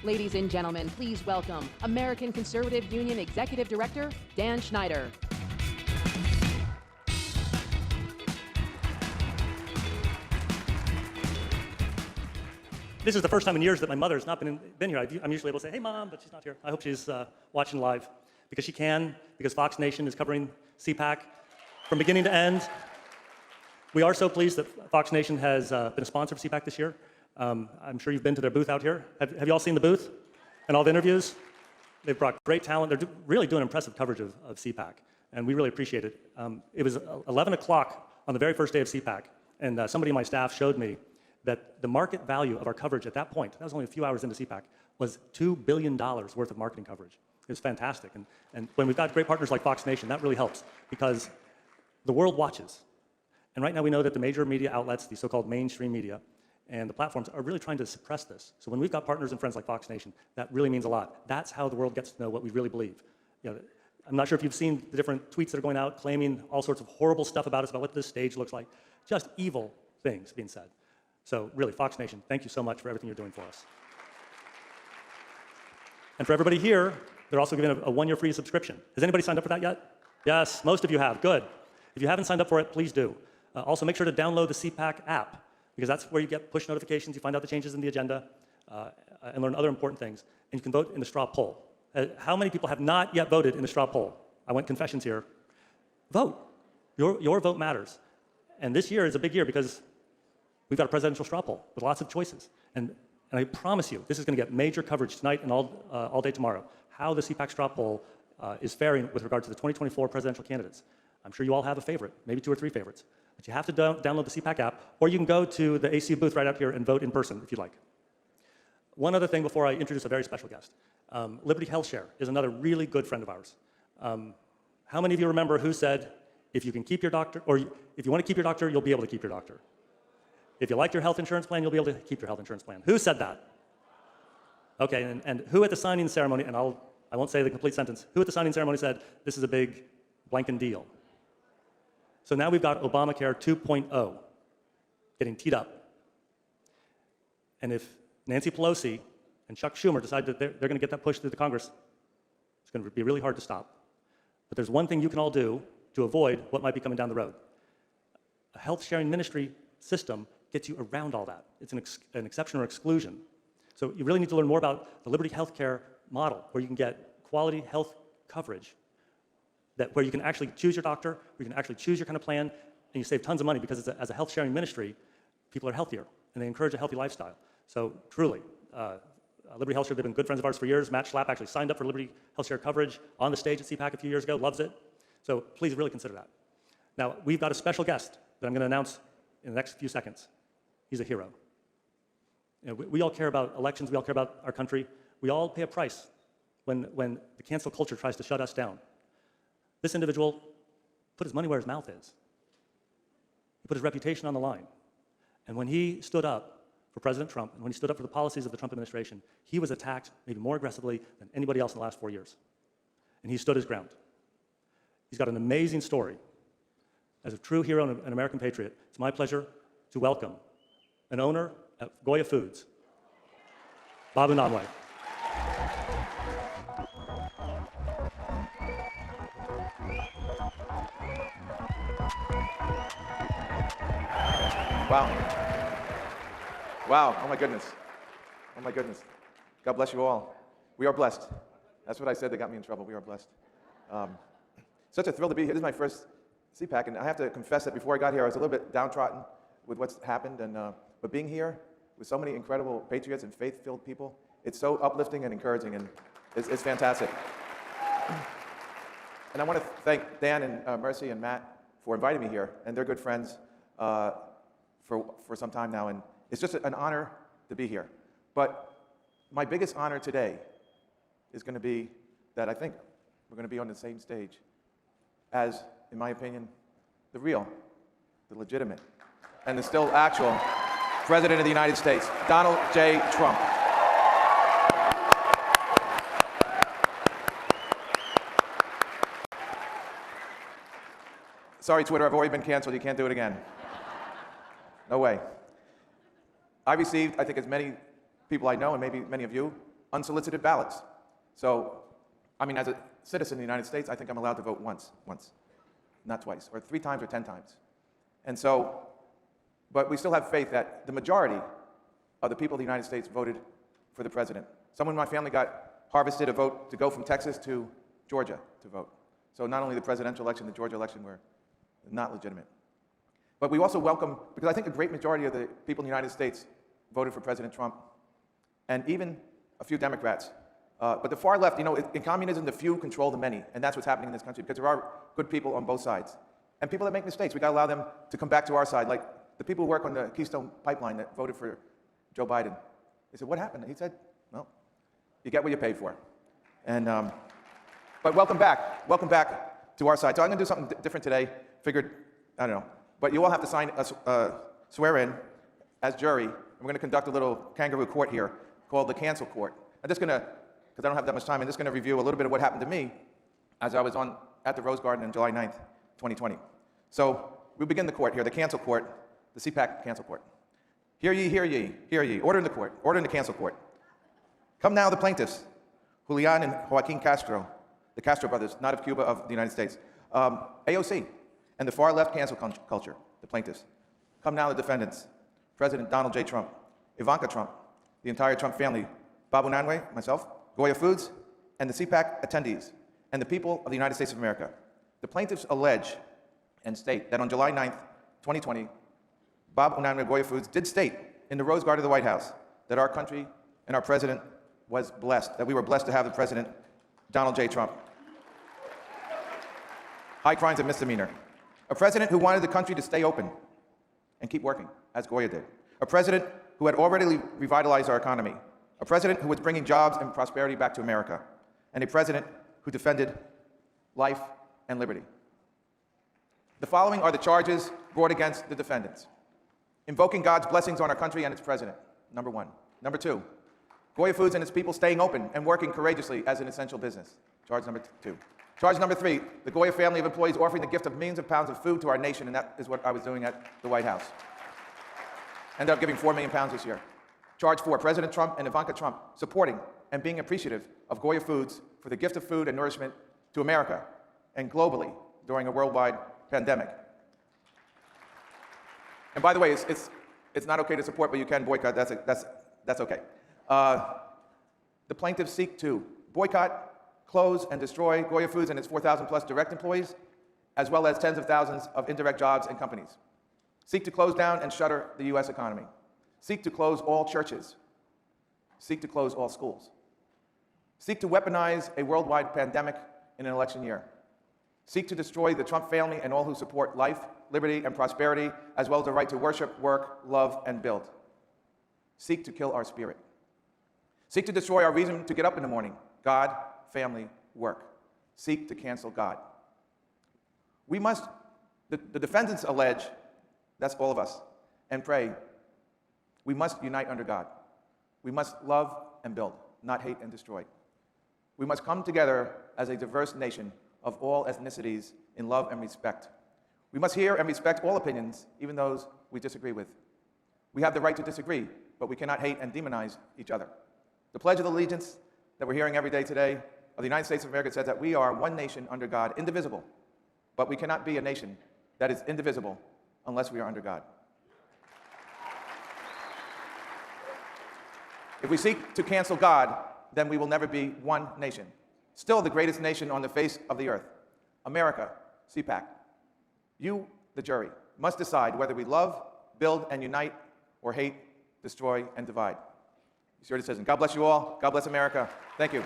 Ladies and gentlemen, please welcome American Conservative Union Executive Director, Dan Schneider. This is the first time in years that my mother's not been here. I'm usually able to say, hey, Mom, but she's not here. I hope she's watching live because she can, because Fox Nation is covering CPAC from beginning to end. We are so pleased that Fox Nation has been a sponsor of CPAC this year. I'm sure you've been to their booth out here. Have you all seen the booth and all the interviews? They've brought great talent. They're really doing impressive coverage of CPAC, and we really appreciate it. It was 11 o'clock on the very first day of CPAC, and somebody on my staff showed me that the market value of our coverage at that point, that was only a few hours into CPAC, was $2 billion worth of marketing coverage. It was fantastic. And when we've got great partners like Fox Nation, that really helps because the world watches. And right now we know that the major media outlets, the so-called mainstream media, and the platforms are really trying to suppress this. So when we've got partners and friends like Fox Nation, that really means a lot. That's how the world gets to know what we really believe. You know, I'm not sure if you've seen the different tweets that are going out claiming all sorts of horrible stuff about us, about what this stage looks like. Just evil things being said. So really, Fox Nation, thank you so much for everything you're doing for us. And for everybody here, they're also giving a one-year free subscription. Has anybody signed up for that yet? Yes, most of you have. Good. If you haven't signed up for it, please do. Also, make sure to download the CPAC app, because that's where you get push notifications, you find out the changes in the agenda, and learn other important things. And you can vote in the straw poll. How many people have not yet voted in the straw poll? I want confessions here. Vote. Your vote matters. And this year is a big year because we've got a presidential straw poll with lots of choices. And I promise you, this is going to get major coverage tonight and all day tomorrow, how the CPAC straw poll is faring with regard to the 2024 presidential candidates. I'm sure you all have a favorite, maybe 2 or 3 favorites. But you have to download the CPAC app, or you can go to the ACU booth right out here and vote in person if you'd like. One other thing before I introduce a very special guest. Liberty HealthShare is another really good friend of ours. How many of you remember who said, if you can keep your doctor, or if you want to keep your doctor, you'll be able to keep your doctor? If you like your health insurance plan, you'll be able to keep your health insurance plan. Who said that? Okay, and who at the signing ceremony, and I won't say the complete sentence, who at the signing ceremony said, this is a big blanking deal? So now we've got Obamacare 2.0 getting teed up. And if Nancy Pelosi and Chuck Schumer decide that they're going to get that push through the Congress, it's going to be really hard to stop. But there's one thing you can all do to avoid what might be coming down the road. A health sharing ministry system gets you around all that. It's an exception or exclusion. So you really need to learn more about the Liberty Healthcare model, where you can get quality health coverage, where you can actually choose your doctor, where you can actually choose your kind of plan, and you save tons of money because as a health sharing ministry, people are healthier, and they encourage a healthy lifestyle. So truly, Liberty HealthShare, they've been good friends of ours for years. Matt Schlapp actually signed up for Liberty HealthShare coverage on the stage at CPAC a few years ago, loves it. So please really consider that. Now, we've got a special guest that I'm going to announce in the next few seconds. He's a hero. You know, we all care about elections. We all care about our country. We all pay a price when the cancel culture tries to shut us down. This individual put his money where his mouth is. He put his reputation on the line. And when he stood up for President Trump, and when he stood up for the policies of the Trump administration, he was attacked maybe more aggressively than anybody else in the last 4 years. And he stood his ground. He's got an amazing story. As a true hero and an American patriot, it's my pleasure to welcome an owner at Goya Foods, Bob Unanue. Wow. Wow. Oh, my goodness. Oh, my goodness. God bless you all. We are blessed. That's what I said that got me in trouble. We are blessed. Such a thrill to be here. This is my first CPAC, and I have to confess that before I got here, I was a little bit downtrodden with what's happened, but being here with so many incredible patriots and faith-filled people, it's so uplifting and encouraging, and it's fantastic. And I want to thank Dan and Mercy and Matt for inviting me here, and they're good friends for some time now, and it's just an honor to be here. But my biggest honor today is going to be that I think we're going to be on the same stage as, in my opinion, the real, the legitimate, and the still actual President of the United States, Donald J. Trump. Sorry, Twitter, I've already been canceled. You can't do it again. No way. I received, I think as many people I know, and maybe many of you, unsolicited ballots. So, I mean, as a citizen of the United States, I think I'm allowed to vote once, not twice, or 3 times or 10 times. And so, but we still have faith that the majority of the people of the United States voted for the president. Someone in my family got harvested a vote to go from Texas to Georgia to vote. So not only the presidential election, the Georgia election were not legitimate. But we also welcome, because I think a great majority of the people in the United States voted for President Trump, and even a few Democrats. But the far left, you know, in communism, the few control the many, and that's what's happening in this country, because there are good people on both sides. And people that make mistakes, we gotta allow them to come back to our side, like the people who work on the Keystone Pipeline that voted for Joe Biden. They said, what happened? He said, well, you get what you paid for. And, but welcome back to our side. So I'm gonna do something different today. Figured, I don't know, but you all have to sign swear in as jury. And we're gonna conduct a little kangaroo court here called the cancel court. I'm just gonna, because I don't have that much time, I'm just gonna review a little bit of what happened to me as I was at the Rose Garden on July 9th, 2020. So we begin the court here, the cancel court, the CPAC cancel court. Hear ye, hear ye, hear ye. Order in the court, order in the cancel court. Come now the plaintiffs, Julian and Joaquin Castro, the Castro brothers, not of Cuba, of the United States, AOC, and the far left cancel culture, the plaintiffs. Come now the defendants, President Donald J. Trump, Ivanka Trump, the entire Trump family, Bob Unanue, myself, Goya Foods, and the CPAC attendees, and the people of the United States of America. The plaintiffs allege and state that on July 9th, 2020, Bob Unanue, Goya Foods, did state in the Rose Garden of the White House that our country and our president was blessed, that we were blessed to have the president, Donald J. Trump. High crimes and misdemeanor. A president who wanted the country to stay open and keep working, as Goya did. A president who had already revitalized our economy. A president who was bringing jobs and prosperity back to America. And a president who defended life and liberty. The following are the charges brought against the defendants. Invoking God's blessings on our country and its president, number 1. Number 2, Goya Foods and its people staying open and working courageously as an essential business. Charge number 2. Charge number 3, the Goya family of employees offering the gift of millions of pounds of food to our nation, and that is what I was doing at the White House. Ended up giving £4 million this year. Charge 4, President Trump and Ivanka Trump supporting and being appreciative of Goya Foods for the gift of food and nourishment to America and globally during a worldwide pandemic. And by the way, it's not okay to support, but you can boycott. That's okay. The plaintiffs seek to boycott, close, and destroy Goya Foods and its 4,000 plus direct employees, as well as tens of thousands of indirect jobs and companies. Seek to close down and shutter the U.S. economy. Seek to close all churches. Seek to close all schools. Seek to weaponize a worldwide pandemic in an election year. Seek to destroy the Trump family and all who support life, liberty, and prosperity, as well as the right to worship, work, love, and build. Seek to kill our spirit. Seek to destroy our reason to get up in the morning. God, family, work. Seek to cancel God. We must, the defendants allege, that's all of us, and pray, we must unite under God. We must love and build, not hate and destroy. We must come together as a diverse nation of all ethnicities in love and respect. We must hear and respect all opinions, even those we disagree with. We have the right to disagree, but we cannot hate and demonize each other. The Pledge of Allegiance that we're hearing every day today of the United States of America says that we are one nation under God, indivisible, but we cannot be a nation that is indivisible unless we are under God. If we seek to cancel God, then we will never be one nation. Still the greatest nation on the face of the earth, America, CPAC. You, the jury, must decide whether we love, build, and unite, or hate, destroy, and divide. Be sure to citizen. God bless you all. God bless America. Thank you.